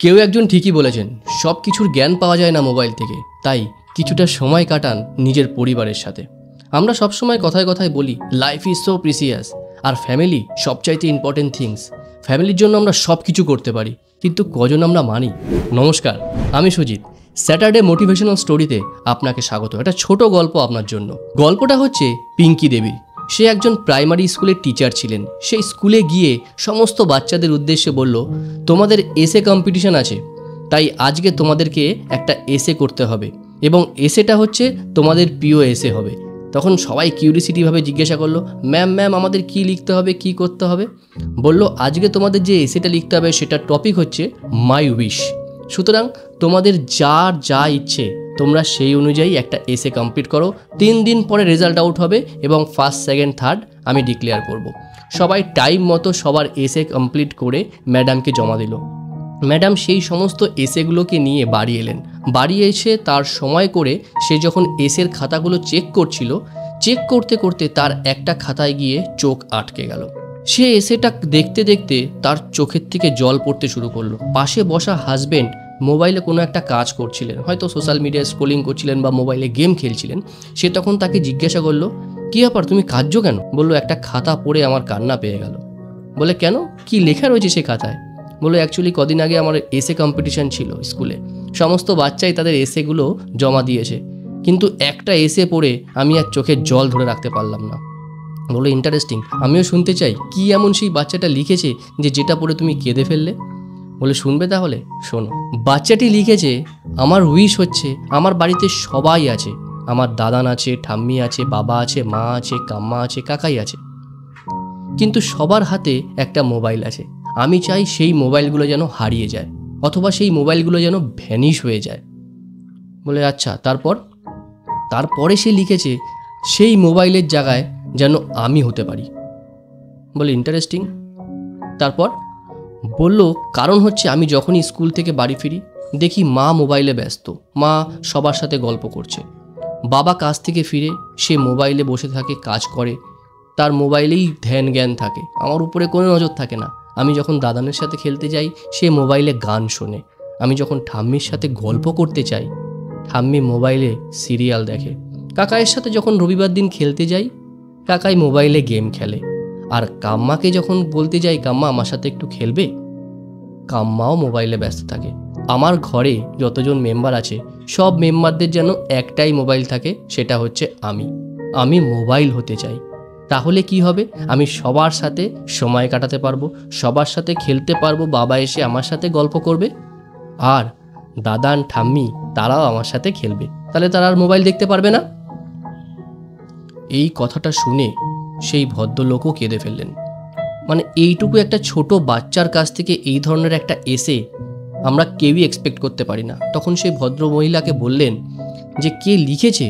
কেউ একজন ঠিকই বলেছেন, সব কিছুর জ্ঞান পাওয়া যায় না মোবাইল থেকে। তাই কিছুটা সময় কাটান নিজের পরিবারের সাথে। আমরা সবসময় কথায় কথায় বলি লাইফ ইজ সো প্রিসিয়াস, আর ফ্যামিলি সবচাইতে ইম্পর্টেন্ট থিংস। ফ্যামিলির জন্য আমরা সব কিছু করতে পারি, কিন্তু কজন আমরা মানি? নমস্কার, আমি সুজিত। স্যাটারডে মোটিভেশনাল স্টোরিতে আপনাকে স্বাগত। একটা ছোট গল্প আপনার জন্য। গল্পটা হচ্ছে পিঙ্কি দেবী। সে একজন প্রাইমারি স্কুলের টিচার ছিলেন। সেই স্কুলে গিয়ে সমস্ত বাচ্চাদের উদ্দেশ্যে বলল, তোমাদের এসে কম্পিটিশন আছে, তাই আজকে তোমাদেরকে একটা এসে করতে হবে, এবং এসেটা হচ্ছে তোমাদের প্রিয় এসে হবে। তখন সবাই কিউরিসিটিভাবে জিজ্ঞাসা করলো, ম্যাম আমাদের কি লিখতে হবে, কি করতে হবে? বলল, আজকে তোমাদের যে এসেটা লিখতে হবে সেটার টপিক হচ্ছে মাই উইশ। সুতরাং তোমাদের যার যা ইচ্ছে তোমরা সেই অনুযায়ী একটা এসে কমপ্লিট করো। 3 দিন পরে রেজাল্ট আউট হবে এবং ফার্স্ট, সেকেন্ড, থার্ড আমি ডিক্লেয়ার করব। সবাই টাইম মতো সবার এসে কমপ্লিট করে ম্যাডামকে জমা দিল। ম্যাডাম সেই সমস্ত এসেগুলোকে নিয়ে বাড়ি এলেন। বাড়ি এসে তার সময় করে সে যখন এসের খাতাগুলো চেক করছিল, চেক করতে করতে তার একটা খাতায় গিয়ে চোখ আটকে গেল। সে এসেটা দেখতে দেখতে তার চোখের থেকে জল পড়তে শুরু করলো। পাশে বসা হাজবেন্ড মোবাইলে কোনো একটা কাজ করছিলেন, হয়তো সোশ্যাল মিডিয়ায় স্ক্রলিং করছিলেন বা মোবাইলে গেম খেলছিলেন। সে তখন তাকে জিজ্ঞাসা করলো, কী ব্যাপার, তুমি কাঁদছো কেন? বললো, একটা খাতা পড়ে আমার কান্না পেয়ে গেল। বলে, কেন, কি লেখা রয়েছে সে খাতায়? বললো, অ্যাকচুয়ালি কদিন আগে আমার এসে কম্পিটিশান ছিল স্কুলে। সমস্ত বাচ্চাই তাদের এসেগুলো জমা দিয়েছে, কিন্তু একটা এসে পড়ে আমি আর চোখের জল ধরে রাখতে পারলাম না। বললো, ইন্টারেস্টিং, আমিও শুনতে চাই কি এমন সেই বাচ্চাটা লিখেছে যে যেটা পড়ে তুমি কেঁদে ফেললে? বলে, শুনবে তাহলে? শোনো। বাচ্চাটি লিখেছে, আমার উইশ হচ্ছে আমার বাড়িতে সবাই আছে, আমার দাদান আছে, ঠাম্মি আছে, বাবা আছে, মা আছে, কাম্মা আছে, কাকাই আছে, কিন্তু সবার হাতে একটা মোবাইল আছে। আমি চাই সেই মোবাইলগুলো যেন হারিয়ে যায়, অথবা সেই মোবাইলগুলো যেন ভ্যানিশ হয়ে যায়। বলে, আচ্ছা, তারপরে সে লিখেছে সেই মোবাইলের জায়গায় যেন আমি হতে পারি। বলে, ইন্টারেস্টিং। তারপর বলল, কারণ হচ্ছে আমি যখনই স্কুল থেকে বাড়ি ফিরি দেখি মা মোবাইলে ব্যস্ত, মা সবার সাথে গল্প করছে। বাবা কাজ থেকে ফিরে সে মোবাইলে বসে থাকে, কাজ করে, তার মোবাইলেই ধ্যান জ্ঞান থাকে, আমার উপরে কোনো নজর থাকে না। আমি যখন দাদানের সাথে খেলতে যাই সে মোবাইলে গান শোনে। আমি যখন ঠাম্মির সাথে গল্প করতে চাই ঠাম্মি মোবাইলে সিরিয়াল দেখে। কাকাইয়ের সাথে যখন রবিবার দিন খেলতে যাই কাকাই মোবাইলে গেম খেলে। আর কাম্মাকে যখন বলতে যাই কাম্মা আমার সাথে একটু খেলবে, কাম্মাও মোবাইলে ব্যস্ত থাকে। আমার ঘরে যতজন মেম্বার আছে সব মেম্বারদের যেন একটাই মোবাইল থাকে, সেটা হচ্ছে আমি মোবাইল হতে চাই। তাহলে কি হবে? আমি সবার সাথে সময় কাটাতে পারবো, সবার সাথে খেলতে পারবো, বাবা এসে আমার সাথে গল্প করবে, আর দাদান ঠাম্মি তারাও আমার সাথে খেলবে। তাহলে তারা আর মোবাইল দেখতে পারবে না। এই কথাটা শুনে সেই ভদ্রলোকও কেঁদে ফেললেন। মানে এইটুকু একটা ছোট বাচ্চার কাছ থেকে এই ধরনের একটা এসে আমরা কেউই এক্সপেক্ট করতে পারি না। তখন সেই ভদ্র মহিলাকে বললেন যে, কে লিখেছে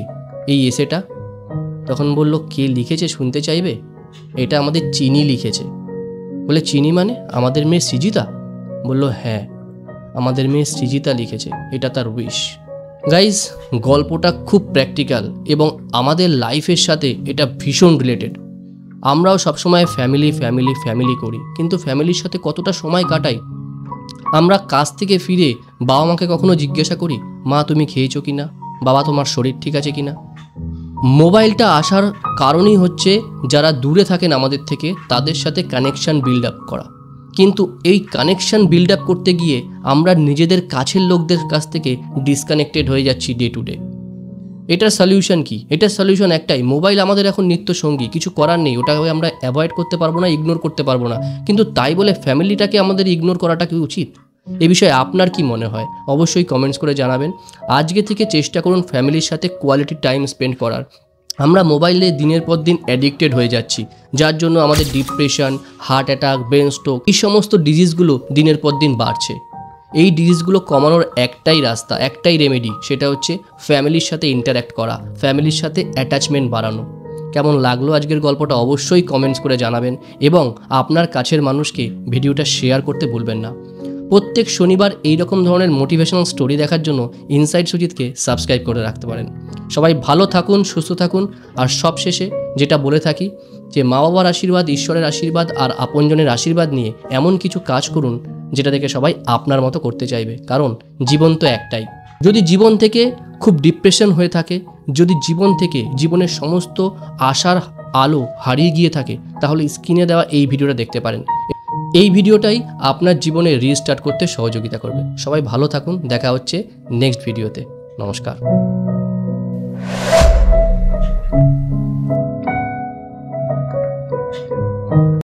এই এসেটা? তখন বলল, কে লিখেছে শুনতে চাইবে? এটা আমাদের চিনি লিখেছে। বলে, চিনি মানে আমাদের মেয়ে সৃজিতা? বলল, হ্যাঁ, আমাদের মেয়ে সৃজিতা লিখেছে, এটা তার উইশ। গাইজ, গল্পটা খুব প্র্যাকটিক্যাল এবং আমাদের লাইফের সাথে এটা ভীষণ রিলেটেড। আমরাও সবসময় ফ্যামিলি করি, কিন্তু ফ্যামিলির সাথে কতটা সময় কাটাই? আমরা কাজ থেকে ফিরে বাবা মাকে কখনো জিজ্ঞাসা করি, মা তুমি খেয়েছো কিনা, বাবা তোমার শরীর ঠিক আছে কিনা? মোবাইলটা আসার কারণই হচ্ছে যারা দূরে থাকেন আমাদের থেকে তাদের সাথে কানেকশান বিল্ড আপ করা। কিন্তু এই কানেকশান বিল্ড আপ করতে গিয়ে আমরা নিজেদের কাছের লোকদের কাছ থেকে ডিসকানেক্টেড হয়ে যাচ্ছি ডে টু ডে। এটার সলিউশন কি? এটার সলিউশন একটাই, মোবাইল আমাদের এখন নিত্য সঙ্গী, কিছু করার নেই, ওটাকে আমরা অ্যাভয়েড করতে পারবো না, ইগনোর করতে পারবো না, কিন্তু তাই বলে ফ্যামিলিটাকে আমাদের ইগনোর করাটা কি উচিত? এ বিষয়ে আপনার কি মনে হয় অবশ্যই কমেন্টস করে জানাবেন। আজকে থেকে চেষ্টা করুন ফ্যামিলির সাথে কোয়ালিটি টাইম স্পেন্ড করার। আমরা মোবাইলে দিনের পর দিন অ্যাডিক্টেড হয়ে যাচ্ছি, যার জন্য আমাদের depression, heart attack, brain stroke এই সমস্ত ডিজিজগুলো দিনের পর দিন বাড়ছে। এই ডিজিজগুলো কমানোর একটাই রাস্তা, একটাই রেমেডি, সেটা হচ্ছে ফ্যামিলির সাথে ইন্টারঅ্যাক্ট করা, ফ্যামিলির সাথে অ্যাটাচমেন্ট বাড়ানো। কেমন লাগলো আজকের গল্পটা অবশ্যই কমেন্টস করে জানাবেন এবং আপনার কাছের মানুষকে ভিডিওটা শেয়ার করতে ভুলবেন না। প্রত্যেক শনিবার এই রকম ধরনের মোটিভেশনাল স্টোরি দেখার জন্য ইনসাইড সুজিতকে সাবস্ক্রাইব করে রাখতে পারেন। সবাই ভালো থাকুন, সুস্থ থাকুন, আর সবশেষে যেটা বলে থাকি যে মা বাবার আশীর্বাদ, ঈশ্বরের আশীর্বাদ আর আপনজনের আশীর্বাদ নিয়ে এমন কিছু কাজ করুন যেটা থেকে সবাই আপনার মতো করতে চাইবে, কারণ জীবন তো একটাই। যদি জীবন থেকে খুব ডিপ্রেশন হয়ে থাকে, যদি জীবন থেকে জীবনের সমস্ত আশার আলো হারিয়ে গিয়ে থাকে, তাহলে স্ক্রিনে দেওয়া এই ভিডিওটা দেখতে পারেন। এই ভিডিওটাই আপনার জীবনে রিস্টার্ট করতে সহযোগিতা করবে। সবাই ভালো থাকুন, দেখা হচ্ছে নেক্সট ভিডিওতে। নমস্কার।